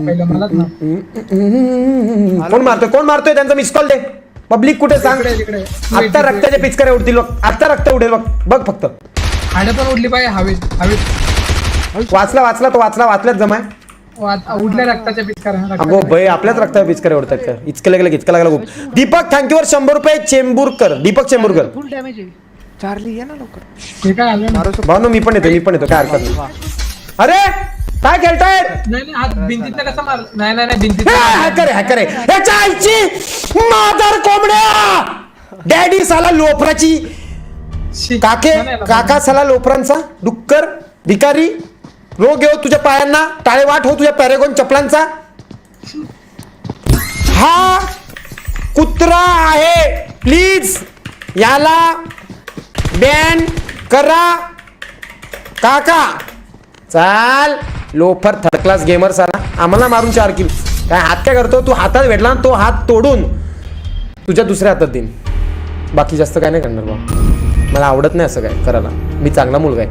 पहिलं मलाच ना. कोण मारतोय त्यांचा मिस कॉल दे. पब्लिक कुठे सांग. इकडे आता रक्ताच्या पिचकाऱ्या उडतील बघ. आता रक्त उडेल बघ फक्त. हाडं पण उडली पाहिजे हवेत. वाचल्यात जमाय. उडल्या रक्ताच्या पिचकाऱ्या. अगो भाई आपल्याच रक्ताच्या पिचकाऱ्या उडतात का. इचकं लागलं खूप. दीपक थँक्यूवर 100 रुपये चेंबूरकर. दीपक चेंबूरकर. फुल डॅमेज आहे. चार्ली ये ना लवकर. हे काय आलं ना? भाऊ मी पण येतो काय हरकत नाही. अरे काय खेळताय. नाही हात भिंतीतनं कसं मार. नाही भिंतीत. हॅकर आहे याच्या आईची मादर कोंबड्या. डॅडी साला लोफराची. काका साला लोफरांचा डुक्कर भिकारी. रोग येऊ तुझ्या पायांना. टाळे वाट हो तुझ्या पॅरेगॉन चपलांचा. हा कुत्रा आहे. प्लीज याला बॅन करा काका. चाल लोफर थर्ड क्लास गेमर साला. आम्हाला मारून 4 किल. काय हात काय करतो तू. हातात भेटला ना तो हात तोडून तुझ्या दुसऱ्या हातात देईन. बाकी जास्त काय नाही करणार बा. मला आवडत नाही असं काय करायला. मी चांगला मुलगा आहे.